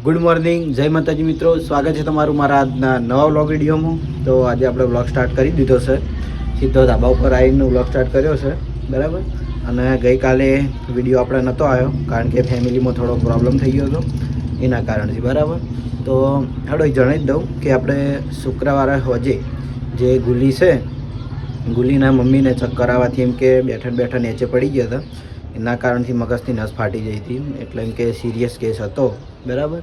Good morning, જય માતાજી મિત્રો. સ્વાગત છે તમારું મારા આજના નવા વ્લોગ વિડીયોમાં. તો આજે આપણે વ્લોગ સ્ટાર્ટ કરી દીધો છે. સીધો ધાબા ઉપર આવીને વ્લોગ સ્ટાર્ટ કર્યો છે, બરાબર. અને ગઈકાલે વિડીયો આપણે નહોતો આવ્યો કારણ કે ફેમિલીમાં થોડો પ્રોબ્લેમ થઈ ગયો હતો, એના કારણથી, બરાબર. તો હાડો જણાવી જ દઉં કે આપણે શુક્રવારે હોજે જે ગુલી છે, ગુલીના મમ્મીને ચક્કર આવવાથી એમ કે બેઠા નીચે પડી ગયા હતા. એના કારણથી મગજની નસ ફાટી ગઈ હતી, એટલે એમ કે સિરિયસ કેસ હતો, બરાબર.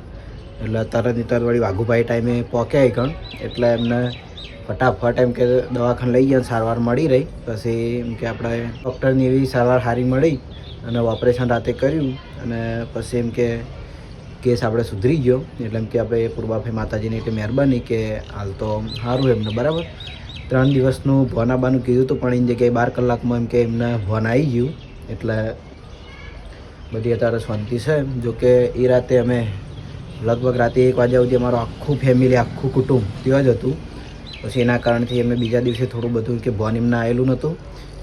એટલે તરત વળી વાઘુભાઈ ટાઈમે પહોંચ્યા કણ, એટલે એમને ફટાફટ એમ કે દવાખાને લઈ ગયા, સારવાર મળી રહી. પછી એમ કે આપણે ડૉક્ટરની એવી સારવાર સારી મળી અને ઓપરેશન રાતે કર્યું અને પછી એમ કે કેસ આપણે સુધરી ગયો. એટલે એમ કે આપણે પૂર્વાભાઈ માતાજીની એટલી મહેરબાની કે હાલ તો સારું એમને, બરાબર. 3 દિવસનું ભોન આવવાનું કીધું હતું પણ એની જગ્યાએ 12 કલાકમાં એમ કે એમને ભોન આવી ગયું. એટલે બધી અત્યારે શાંતિ છે. જોકે એ રાતે અમે લગભગ રાતે 1 વાગ્યા સુધી અમારું આખું ફેમિલી, આખું કુટુંબ ત્યાં જ હતું. પછી એના કારણથી અમે બીજા દિવસે થોડું બધું કે ભોન એમને આવેલું નહોતું,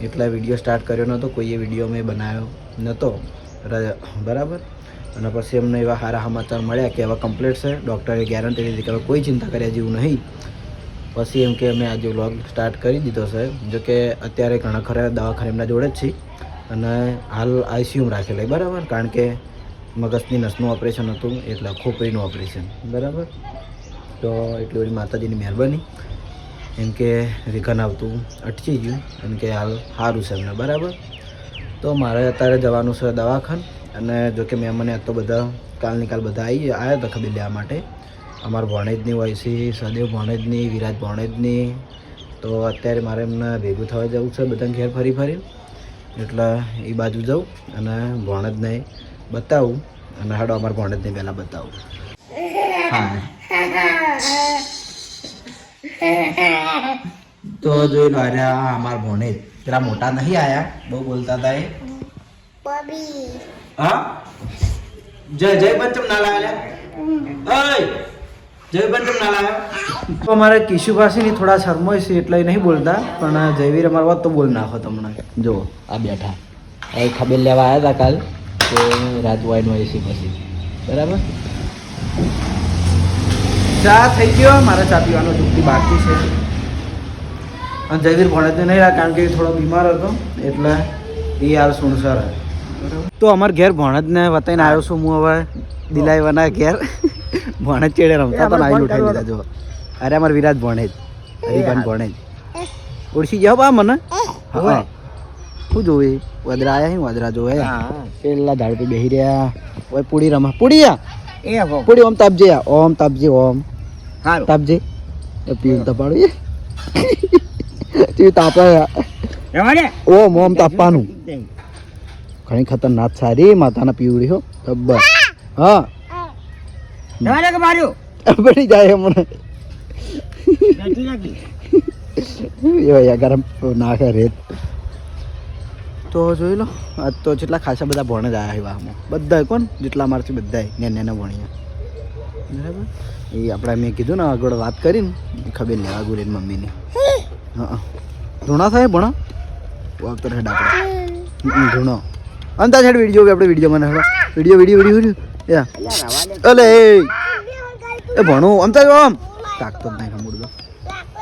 એટલે વિડીયો સ્ટાર્ટ કર્યો નહોતો, કોઈએ વિડીયો મેં બનાવ્યો નહોતો, બરાબર. અને પછી અમને એવા સારા સમાચાર મળ્યા કે હવે કમ્પ્લીટ છે. ડૉક્ટરે ગેરંટી દીધી કે હવે કોઈ ચિંતા કર્યા જેવું નહીં. પછી એમ કે અમે આજે વ્લોગ સ્ટાર્ટ કરી દીધો છે. જોકે અત્યારે ઘણા ખરા દવાખાના એમના જોડે જ છે અને હાલ આઈસીયુમાં રાખેલા, બરાબર. કારણ કે મગજની નસનું ઓપરેશન હતું, એટલે ખોપરીનું ઓપરેશન, બરાબર. તો એટલી બધી માતાજીની મહેરબાની, એમ કે વિઘન આવતું અટકી ગયું, એમ કે હાલ સારું છે એમને, બરાબર. તો મારે અત્યારે જવાનું છે દવાખાને. અને જોકે મેં મને તો બધા કાલની કાલ બધા આવ્યા હતા ખબર લેવા માટે. અમારા ભણેજની હોય છે, સદેવ ભણેજની, વિરાજ ભણેજની. તો અત્યારે મારે એમને ભેગું થવા જવું છે બધાને ઘેર ફરી, એટલે એ બાજુ જાઉં અને ભણેજને બતાવું. અને હાડો અમારા ભણેજને પહેલાં બતાવું. હા, તો જોઈ લો, અરે અમારા ભણેજ પેલા મોટા નહીં આયા, બહુ બોલતા હતા એ. હા, જય પંચમ ના લાવ્યા, જય પંચમ ના લાવ્યા. તો અમારે કિશુભાષીની થોડા શરમોય છે એટલે નહીં બોલતા, પણ જયવીર અમારા વાત તો બોલ નાખો તમને. જુઓ આ બેઠા, એ ખબર લેવા આવ્યા હતા કાલ કે રાજવાઈનું હોય છે પછી, બરાબર. ચા થઈ ગયો, મારે ચા પીવાનો ચૂકતી બાકી છે. અને જયવીર ભણેજને નહીં રહ્યા કારણ કે એ થોડો બીમાર હતો, એટલે એ હાલ સુણસર. તો અમારે ઘેર ભણેજને વતાઈને આવ્યો છું હું હવે દિલાઈવાના ઘેર. ભણેજ ચેડે રમતા તો આવી ઉઠાવી લીધા. જો અરે અમારે વિરાજ ભણેજ, હરિભાન ભણેજ ઓળખી ગયા બા મને. હા, શું જોવે વાદરા આયા હે, વાદરા જોવે પેલા ઝાડ પર બેસી રહ્યા. ઓય પૂડી રમા, પૂડી પૂડી ઓમ તાપજે, ઓમ તાપજે, ઓમ તાપજે. પીવું તપાડું તું તાપે ઓમ ઓમ તાપવાનું. ઘણી ખતરનાક સારી માતાના પીવડી હો ખબર. હા પડી જાય હમણાં ગરમ નાખે રેત. તો જોઈ લો, આજ તો જેટલા ખાસા બધા ભણે જ આવ્યા એવામાં બધા, કોણ જેટલા મારથી બધા ને ભણ્યા, બરાબર. એ આપણે મેં કીધું ને આગળ વાત કરીને ખબર લેવા ગુરીન મમ્મીની. હા, ધૂણા થાય ભણો તો હેડ આપણે ધૂણો અંતા હેડ વિડીયો આપણે વિડીયો મને વિડીયો અલે એ ભણું અમતા જો આમ તાકતો જ નહીં રમુડ દો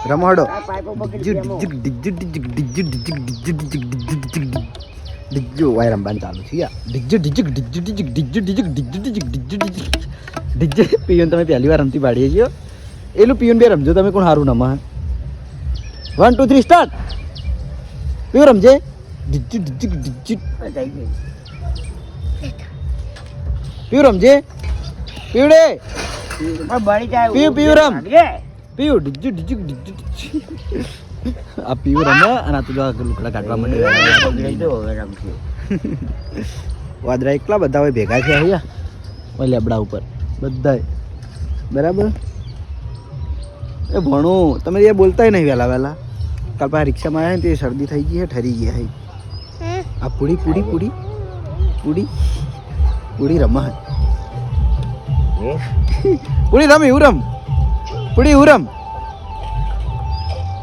રમાડો. ડિજ્જુ વાય રમવાનું ચાલુ છે યાર. ડિજ્જુ પિયુન તમે પહેલી વાર રમતી પાડીએ છીએ. એલું પિયુન બે રમજો તમે, કોણ સારું નમા. 1 2 3 સ્ટાર્ટ. પીવું રમજે. પીવું રમજે, પીવડે પીવું રમ, પીવું આ પીવું રમે. અને આ તો લુકડા કાઢવા માટે વાદરા એકલા બધા હોય ભેગા છે અહીંયા લેબડા ઉપર બધા, બરાબર. એ ભણું તમે એ બોલતાય નહીં વહેલા. કાલ પાસે રિક્ષામાં આવ્યા ને તે શરદી થઈ ગઈ છે, ઠરી ગયા હે. આ પૂડી પૂડી પૂડી પૂડી પૂડી રમા પૂડી રમ, એવું રમ પૂડી, એવું રમ.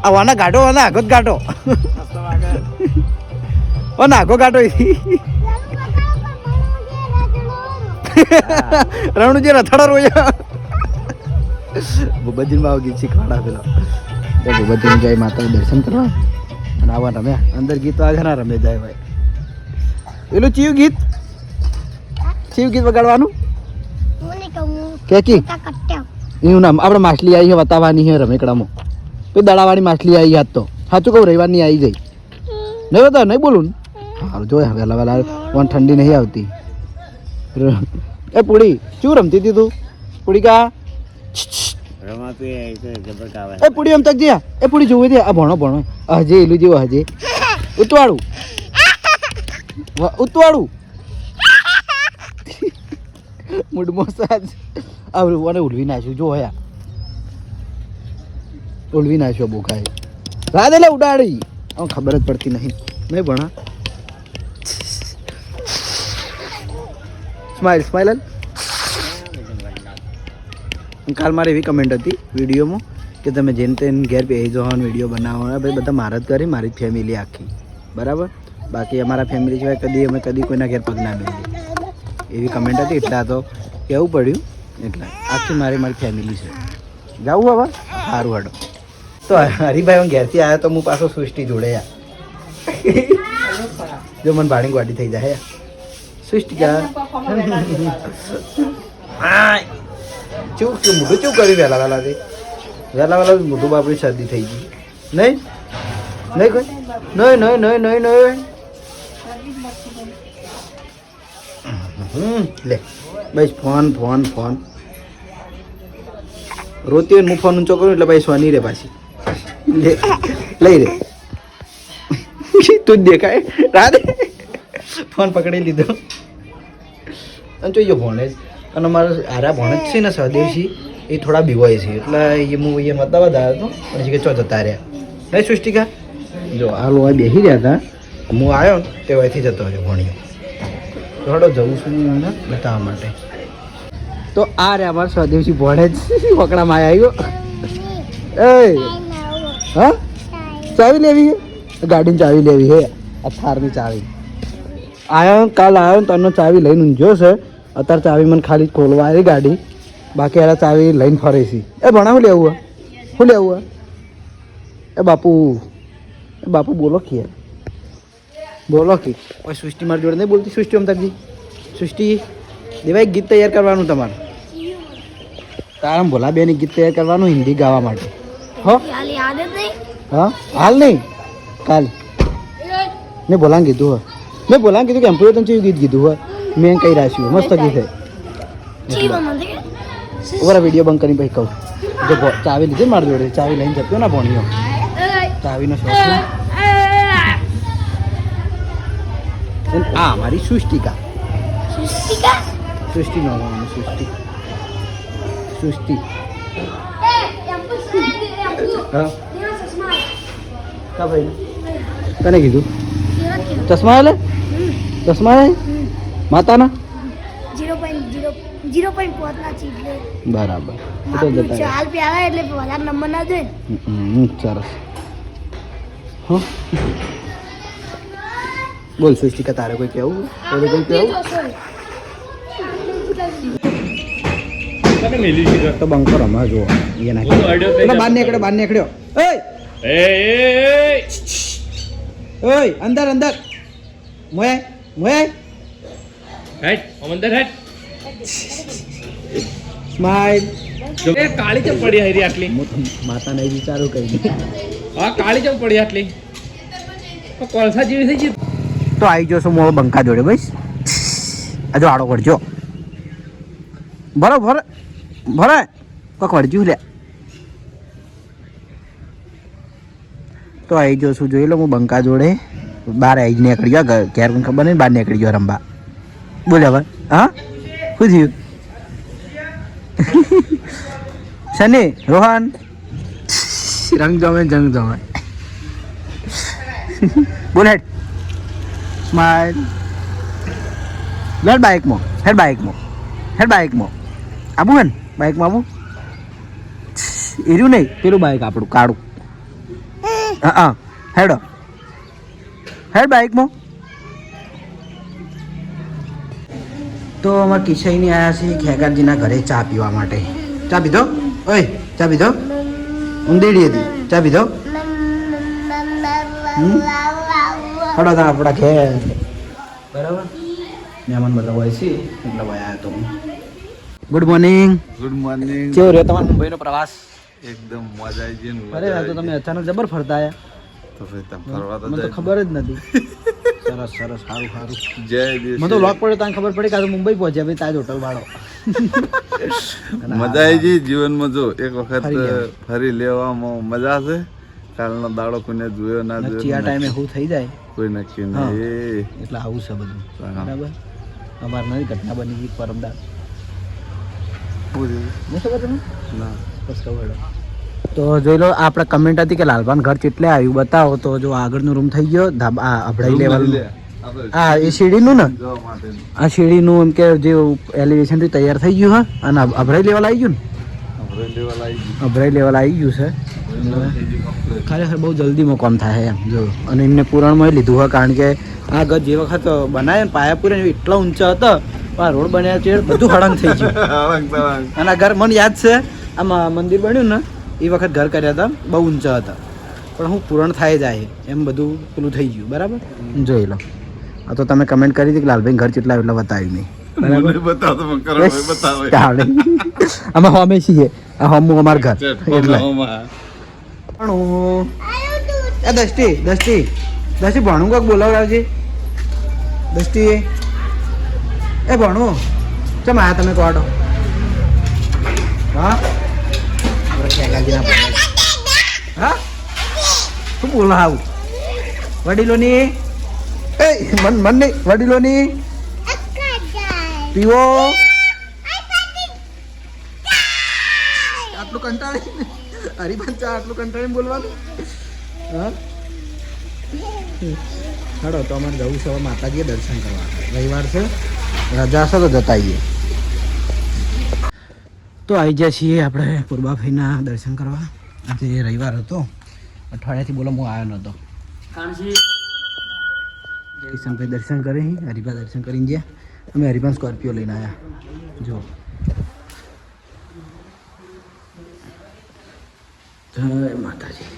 આ વાના ગાટો, વાના આગો જ ગાટો, વાના આગો ગાટો. રણુજી રથડા રોયા ભૂપતજી માં ગીત શીખવાડા પેલો ભૂપતજી જાય માતા દર્શન કરવા અને આવા રમ્યા અંદર ગીત વાગે ના રમે જાય ભાઈ પેલું ચીયું ગીત વગાડવાનું કે એવું નામ આપણે માછલી આવી છે બતાવવાની છે રમેકડામાં તો દડાવાળી માછલી આવી હાથ તો સાચું કહું રવિવારની આવી ગઈ નહીં બતાવ નહીં બોલું સારું જો વહેલા વહેલા વન ઠંડી નહીં આવતી એ પૂડી શું રમતી હતી તું પૂડી કા એ પૂડી એમ તક જી એ પૂડી જોવી દે આ ભણો હજે એલું જેવું હજે ઉતવાળું મૂડ મોસાજ અને ઉલવી નાખ્યું જો હયા ઉલવી નાખ્યો બોખાય રાધે લે ઉડાડી ખબર જ પડતી નહીં ભણા સ્માઈલ કાલ મારે એવી કમેન્ટ હતી વિડીયોમાં કે તમે જેને તેને ઘેર પહેરી જવાનો વિડીયો બનાવવાનો ભાઈ બધા મારા જ કરી મારી જ ફેમિલી આખી બરાબર બાકી અમારા ફેમિલી સિવાય કદી કોઈના ઘેર પગ ના બેસી એવી કમેન્ટ હતી એટલા તો કહેવું પડ્યું એટલે આખી મારી ફેમિલી છે જાવું હવે સારું હડો તો હરીભાઈ હું ઘેરથી આવ્યો તો હું પાછો સૃષ્ટિ જોડે જો મને ભાણી ગાડી થઈ જાય સૃષ્ટિ મોઢું ચૂ કર્યું વહેલા મોઢું બાપડી શરદી થઈ ગઈ નહીં કોઈ નહીં લે બસ ફોન રોતી હોય હું ફોન ઊંચો કરું એટલે ભાઈ સોની રે પાછી લઈ રે તું જ દેખાય રાધે ફોન પકડી લીધો અને જોઈએ ભોણે અને મારા આરા ભોણે જ છે ને સહદેવસિંહ એ થોડા બીવાય છે એટલે હું એ બતાવવા જ આવ્યો હતો પછી કે ચો જતા રહ્યા નહીં સૃષ્ટિકા જો આ લોહા બેસી રહ્યા હતા હું આવ્યો ને તે વયથી જતો રહ્યો ભણ્યો થોડો જવું છું મને બતાવવા માટે તો આ રે અમારે સ્વદેશી ભોળે જ પકડામાં આવ્યો હા ચાવી લેવી છે ગાડીની ચાવી લેવી છે આ થારની ચાવી કાલ આવ્યો ને તને ચાવી લઈને ઊંઝ્યો છે અત્યારે ચાવી મને ખાલી ખોલવા આવી ગાડી બાકી એના ચાવી લઈને ફરે છે એ ભણા શું લેવું એ બાપુ બોલો કે કોઈ સૃષ્ટિ મારી જોડે નહીં બોલતી સૃષ્ટિ અમતાજી સૃષ્ટિ દેવાય ગીત તૈયાર કરવાનું તમારે તારા ભોલા બેન ગીત તૈયાર કરવાનું હિન્દી ગાવા માટે હા હાલ નહીં કાલ મેં બોલાને કીધું કે એમ્પ્લોય તને ગીત કીધું હોય મેં કઈ રાખ્યું મસ્ત ગીત છે ઓરા વિડીયો બંધ કરીને પછી કહું જો ચાવી લીધી મારી જોડે ચાવી લઈને જતો ના ભણ્યો ચાવીનો શોખ આ મારી સૃષ્ટિકા સૃષ્ટિ નો સૃષ્ટિ હા કા ભાઈ તને કીધું ચશ્મા લે માતાના 0.5 ના ચીજ લે બરાબર તો જતા ચાલ પ્યાલા એટલે વધારે નંબર ના દે સરસ હા બોલ સૃષ્ટિકા તારે કોઈ કેવું તો બંકો રમા જો એ નાખી બાર નીકળ્યો ઓય અંદર મોય સ્માઈલ કાળી ચમ પડી હરી આટલી માતા નહીં વિચારું કઈ હા કાળી ચમ પડી આટલી કોલસા જેવી થઈ ગઈ તો આવી જશો મોળો બંકા જોડે બસ હજુ આડો વળજો ભરે કોક વળજ્યું લે તો આવી જશું જોઈ લો હું બંકા જોડે બહાર આવી જ નીકળી ગયો ઘેર પણ ખબર નહીં બહાર નીકળી ગયો રંબા બોલે હવે હા શું થયું શનિ રોહન રંગ જંગ જમે બોલ હેડ સ્માઈલ લેટ બાઇકમાં આબુ હે ને બાઇકમાં આબુ એર્યું નહીં પેલું બાઇક આપણું કાળું હા હેડ બાઇકમાં તો અમારા કિશોરની આવ્યા છીએ ખેગારજીના ઘરે ચા પીવા માટે. ચા પીધો? ઓય ચા પીધો? ઊંધેડી હતી. ચા પીધો? હડો તા આપણા ઘેર. બરાબર મહેમાન બધા હોય છે એટલે ભાઈ આવ્યો તો. Good morning. Good morning. કેવો રહ્યો તમારો મુંબઈનો પ્રવાસ? એકદમ મજા આવી ગઈ ને. અરે આ તો તમે અચાનક જબર ફરતા આવ્યા. તો પછી તમે ફરવા તો મને તો જાય. ખબર જ નથી. સરસ સરસ સારું સારું. જય દેશ. મને તો લોક પડ્યો તને ખબર પડી કે આ તો મુંબઈ પહોંચ્યા ભાઈ તાજ હોટલ વાળો. મજા આવી ગઈ જીવનમાં. જો એક વખત ફરી ગયા. ફરી લેવામાં મજા છે. કાલનો દાડો કોઈને જોયો ના નક્કી આ જોયો ટાઈમે શું થઈ જાય કોઈ નક્કી હા. નહીં. એટલે આવું છે બધું. હા. બરાબર અમારે નવી ઘટના બની ગઈ પરમદાર. શું થયું? નહીં ખબર તમે? ના. બસ ખબર. તો જોઈ લો આપણે કમેન્ટ હતી કે લાલભાન ઘર કેટલે આવ્યું બતાવો. તો જો આગળનો રૂમ થઈ ગયો ધાબા અભડાઈ લેવલ. આપણે હા એ સીડીનું ને જવા માટેનું. આ સીડીનું એમ કે જે એલિવેશનથી તૈયાર થઈ ગયું હા અને અભડાઈ લેવલ આવી ગયું ને આપણે લેવલ આવી ગયું. અભડાઈ લેવલ આવી ગયું છે. થઈ ગયું complete. ખરેખર બહુ જલ્દીમાં કામ થાય એમ જો. અને એમને પુરાણમાં લીધું હોય કારણ કે આ ઘર જે વખત બનાવ્યા ને પાયા પૂરે એટલા ઊંચા હતા આ રોડ બન્યા છે બધું હળંગ થઈ ગયું. હળંગ તળંગ. અને આ ઘર મને યાદ છે આમાં મંદિર બન્યું ને એ વખત ઘર કર્યા હતા બહુ ઊંચા હતા પણ હું પૂરણ થાય જાય એમ બધું પેલું થઈ ગયું. બરાબર જોઈ લો. આ તો તમે કમેન્ટ કરી હતી કે લાલભાઈ ઘર કેટલા એટલે બતાવ્યું નહીં. મને બતાવો તો કરો બતાવો. ચાલે અમે હોમે છીએ આ હોમું અમાર ઘર એટલે હોમાં. ભણું એ દસ્તી ભણું કોક બોલાવડાવજે. દસ્તી એ ભણું ચમ આયા તમે કોડો હા હા શું બોલાવું વડીલોની એ મન નહીં વડીલોની પીવો આટલું કંટાળી હરિભાન ચા આટલું કંટાળીને બોલવાનું હા. ચાલો તો અમારે જવું છે હવે માતાજીએ દર્શન કરવા. રવિવાર છે રજા છે તો જતા આવીએ. તો આવી ગયા છીએ આપણે પૂર્વાભાઈના દર્શન કરવા. આજે રવિવાર હતો અઠવાડિયાથી બોલો હું આવ્યો નહોતો. કિશનભાઈ દર્શન કરી હરિભા દર્શન કરીને ગયા. અમે હરિભાન સ્કોર્પિયો લઈને આવ્યા જો. જય માતાજી.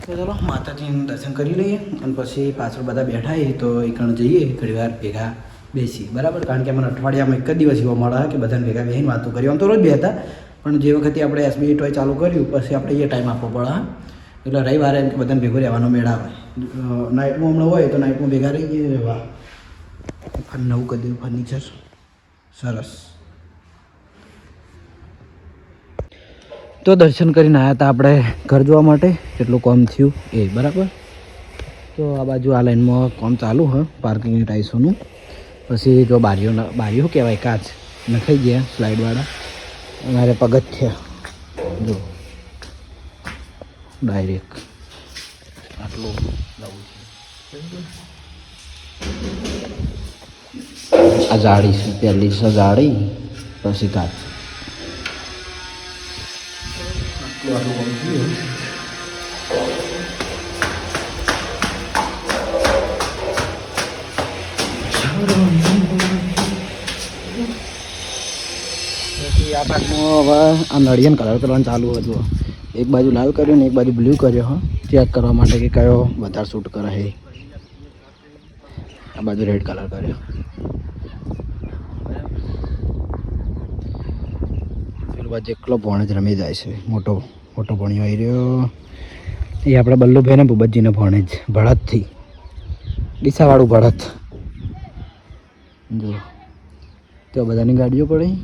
તો ચાલો માતાજીનું દર્શન કરી લઈએ અને પછી પાછળ બધા બેઠા છીએ તો એકણ જઈએ ઘણી વાર ભેગા બેસી. બરાબર કારણ કે અમને અઠવાડિયામાં એક જ દિવસ એવો મળે કે બધાને ભેગા બેસીને વાતો કરી. આમ તો રોજ બેહતા પણ જે વખતે આપણે SBI ટોય ચાલુ કર્યું પછી આપણે એ ટાઈમ આપવો પડે હા. એટલે રવિવારે એમ કે બધાને ભેગો રહેવાનો મેળ આવે. નાઇટમાં હમણાં હોય તો નાઇટમાં ભેગા રહી જઈએ રહેવા. નવું કરી દીધું ફર્નિચર સરસ. તો દર્શન કરીને આવ્યા હતા આપણે ઘર જોવા માટે કેટલું કામ થયું એ. બરાબર તો આ બાજુ આ લાઈનમાં કામ ચાલુ હ પાર્કિંગની ટાઈસોનું. પછી જો બારીઓ કહેવાય કાચ નખાઈ ગયા સ્લાઇડવાળા. અમારે પગથિયા જો ડાયરેક્ટ આટલું જવું છે. આ જાળી છે પહેલી છે જાળી પછી કાચ. આ ભાગમાં હવે આ નળિયાને કલર કરવાનું ચાલુ હતું. એક બાજુ લાલ કર્યો ને એક બાજુ બ્લુ કર્યો હા ચેક કરવા માટે કે કયો વધારે શૂટ કરે છે. આ બાજુ રેડ કલર કર્યો. પેલું બાજુ એકલો ભણ જ રમી જાય છે. મોટો ભણ્યો આવી રહ્યો એ આપણે બલ્લુભાઈ ને ભૂપતજીને ભણે જ ભળતથી ડીસાવાળું ભળત જો. તો બધાની ગાડીઓ પડી.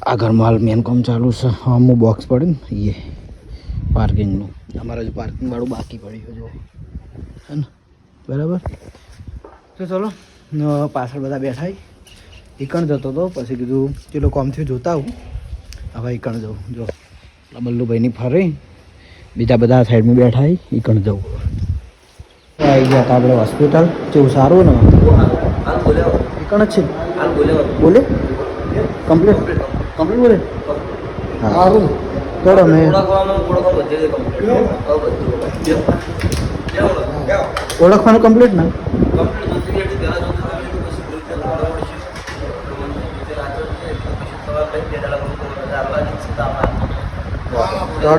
આ ઘરમાં હાલ મેન કામ ચાલુ છે. હમું બોક્સ પડે ને એ પાર્કિંગનું અમારે જો પાર્કિંગવાળું બાકી પડ્યું જો હે ને. બરાબર તો ચલો પાછળ બધા બેઠા. એકણ જતો હતો પછી કીધું ચલો કામ થયું જોતા આવું. હવે એકણ જવું જો બલ્લુભાઈની ફરે બીજા બધા સાઈડમાં બેઠા એકણ જવું. આવી ગયા હતા આપણે હોસ્પિટલ. કેવું સારું ને એકણ જ છે બોલે કમ્પ્લીટ બોલે સારું. ચલો ને ઓળખવાનું કમ્પ્લીટ ને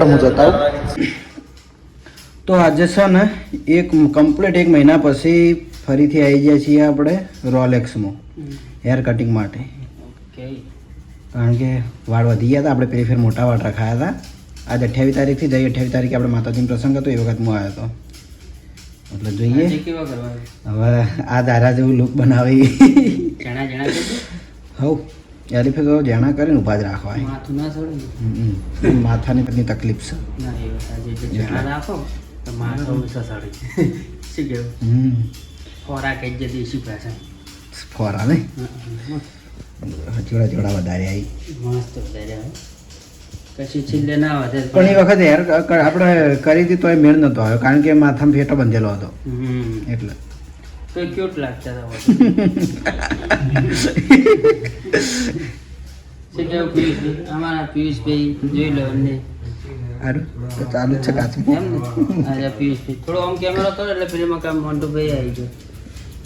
હું જતા તો આજે છે ને એક કમ્પ્લીટ 1 મહિના પછી ફરીથી આવી ગયા છીએ આપણે રોલેક્સમાં હેર કટિંગ માટે કારણ કે વાળ વધી ગયા હતા આપણે પેલી ફેર મોટા વાળ રખાયા હતા આજ 28 તારીખથી જઈ 28 તારીખે આપણે માતાજીનો પ્રસંગ હતો એ વખત હું આવ્યો હતો એટલે જોઈએ હવે આ દારા જેવું લુક બનાવી હવ યારી ફેર જાણા કરીને ઊભા જ રાખવા માથાની પરની તકલીફ છે ફોરા ને જોડા જોડા વધારે આવી પણ એ વખત હેર આપણે કરી હતી તો એ મેળ નતો આવ્યો કારણ કે માથામાં ફેટો બંધેલો હતો એટલે ક્યુટ લાગતા અમારા પિયુષભાઈ જોઈ લો એમને સારું તો ચાલુ જ છે કાચમાં પિયુષભાઈ થોડો આમ કેમેરો કરો એટલે પેલીમાં કામ મોન્ટુભાઈ આવી ગયો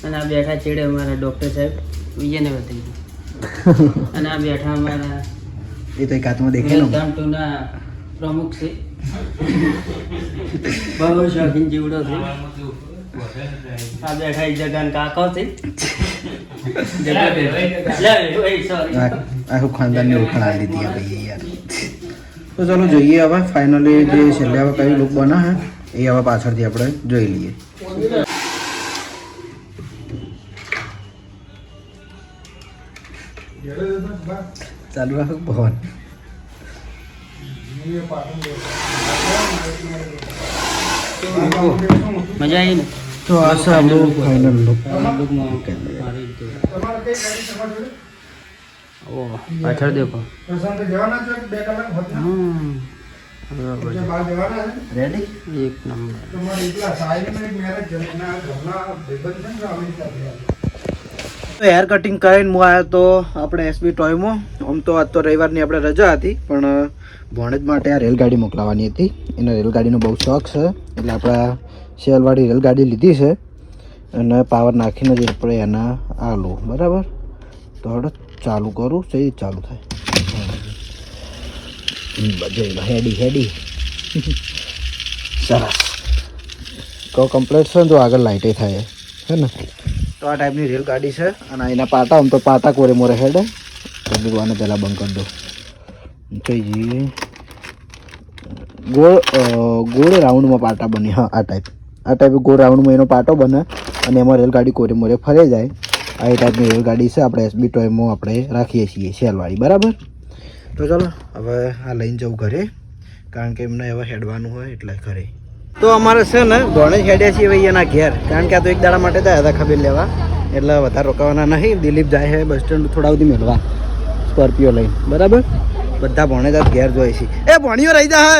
અને આ બેઠા ચેડે અમારા ડૉક્ટર સાહેબ વિજયને બતાવી ગયું અને આ બેઠા અમારા એ તો કાચમાં દેખેલો ધામટુના પ્રમુખ છે બહુ શોખીન જીવડો છે આ બેઠા એક જગાન કાકો છે આખું ખાનદાનની ઓળખાણ આવી દીધી આ ભાઈ યાર તો ચાલો જોઈએ હવે ફાઇનલી જે છેલ્લે હવે કયું લુક બના હે એ હવે પાછળથી આપણે જોઈ લઈએ ચાલુ રાખો ભવન મજા આવી ને તો આ છે આપણું ફાઇનલ લુક પાછળ દેખો રેડી એક નંબર હેર કટિંગ કરીને હું આવ્યો તો આપણે એસબી ટોયમાં આમ તો આજ તો રવિવારની આપણે રજા હતી પણ ભણેજ માટે આ રેલગાડી મોકલાવાની હતી એને રેલગાડીનો બહુ શોખ છે એટલે આપણા શેલવાળી રેલગાડી લીધી છે અને પાવર નાખીને જ આપણે એના આલું બરાબર તો હવે ચાલુ કરું સહી ચાલુ થાય હેડી હેડી સરસ તો કમ્પ્લીટ છે ને તો આગળ લાઇટે થાય છે ને તો આ ટાઈપની રેલગાડી છે અને એના પાટા આમ તો પાટા કોરે મોરે હેડે દુરવાને પહેલાં બંધ કરી દો કઈ જઈએ ગોળ રાઉન્ડમાં પાટા બને હા આ ટાઈપ ગોળ રાઉન્ડમાં એનો પાટો બને અને એમાં રેલગાડી કોરે મોરે ફરે જાય આ એ ટાઈપની રેલગાડી છે આપણે એસબી ટોયમાં આપણે રાખીએ છીએ શેલવાળી બરાબર તો ચાલો હવે આ લઈને જવું ઘરે કારણ કે એમને હવે હેડવાનું હોય એટલે ઘરે તો અમારે છે ને ગણેશ હેડ્યા છીએ ભાઈ એના ઘેર કારણ કે આ તો એક દાડા માટે જાય હતા ખબર લેવા એટલે વધારે રોકાવાના નહીં દિલીપ જાય છે બસ સ્ટેન્ડ થોડા સુધી મેળવા સ્કોર્પિયો લઈને બરાબર બધા ભણેજા ઘેર જોઈએ છે એ ભણ્યો રહી જા હે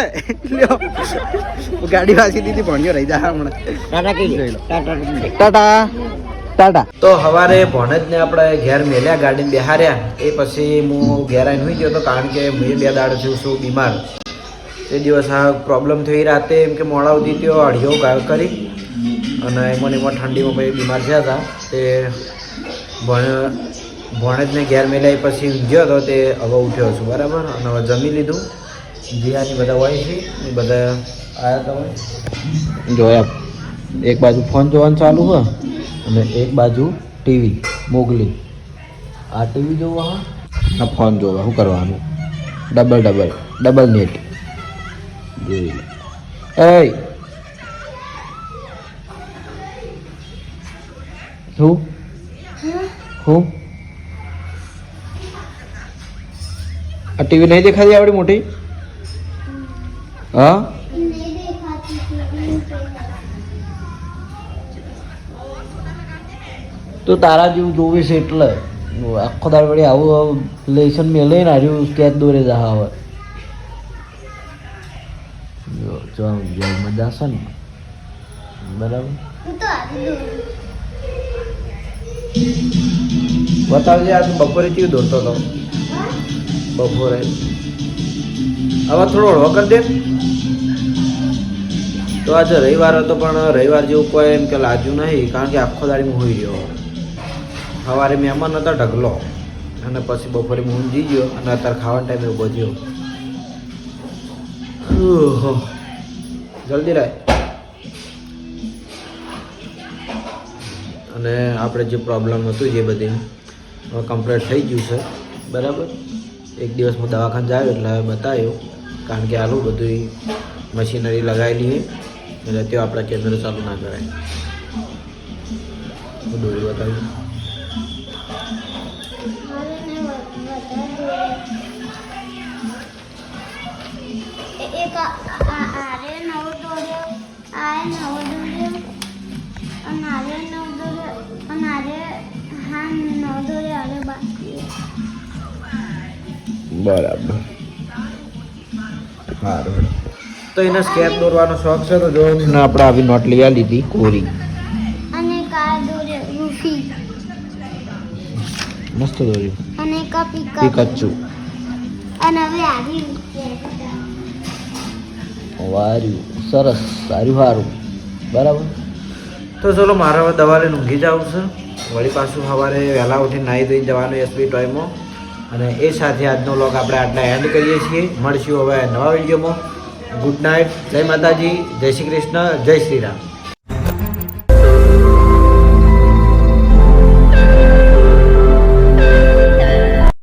ગાડી વાંચી દીધી ભણ્યો રહી જા હમણાં ટાટા ટાટા તો સવારે ભણેજને આપણે ઘેર મેલ્યા ગાડીને બેહાર્યા એ પછી હું ઘેર આવીને હોઈ ગયો હતો કારણ કે હું 2 દાડા છું બીમાર તે દિવસ આ પ્રોબ્લેમ થઈ રાતે એમ કે મોડા સુધી ત્યો અઢીઓ ગાળ કરી અને એમાં ઠંડીમાં પછી બીમાર થયા હતા તે ભણેજને ઘેર મેલ્યા પછી ઊંઘ્યો હતો તે હવે ઉઠ્યો છું બરાબર અને હવે જમી લીધું જીયાની બધા હોય છે એ બધા આવ્યા હતા જોયા એક બાજુ ફોન જોવાનું ચાલુ હોય અને એક બાજુ ટીવી મોગલી આ ટીવી જોવા આ ફોન જોવા શું કરવાનું ડબલ નેટ જોઈ એ શું આ ટીવી નહીં દેખાતી આવડી મોટી હા તો તારા જેવું જોવે છે એટલે આખો દાડ વળી આવું લેસન મેલે ને હાર્યું સ્કેચ દોરે જા હવે જો મજા છે ને બરાબર બતાવજે આ બપોરે કેવું દોરતો હતો બપોરે હવે થોડો હળવો કરી દે તો આજે રવિવાર હતો પણ રવિવાર જેવું કોઈ એમ કે લાગ્યું નહીં, કારણ કે આખો દાડી હું હોઈ રહ્યો. સવારે મહેમાન હતા ઢગલો, અને પછી બપોરે હું ઊંઘી ગયો અને અત્યારે ખાવાના ટાઈમે ઊભો થયો. જલ્દી રાય. અને આપણે જે પ્રોબ્લેમ હતું જે બધી કમ્પ્લીટ થઈ ગયું છે બરાબર. એક દિવસ હું દવાખાને જાયો એટલે બતાવ્યું, કારણ કે આલું બધું મશીનરી લગાવેલી છે એટલે તે આપણા કેમેરો ચાલુ ના કરાય. હું દોરી બતાવ્યું. એક આરે નવ દોર્યો, આ નવ દોર્યો, અને આરે નવ દોર્યો, અને આરે હા નવ દોર્યો, આરે બાકી. બરાબર. સારું. તો એને સ્કેચ દોરવાનો શોખ છે તો જો આપણે આવી નોટ લઈ લીધી કોરી. અને કાર દોર્યો રૂફી, મસ્ત દોર્યું. અને કપી પિકાચુ. અને હવે આવી વાર્યું સરસ, સારું સારું બરાબર. તો ચલો મારે હવે દવા લઈને ઊંઘી જવું છે. વળી પાછું સવારે વહેલા ઉઠીને નાહી ધોઈને જવાનું એસપી ટોયમાં. અને એ સાથે આજનો વ્લોગ આપણે આટલા એન્ડ કરીએ છીએ. મળશું હવે નવા વિડીયોમાં. ગુડ નાઇટ, જય માતાજી, જય શ્રી કૃષ્ણ, જય શ્રી રામ.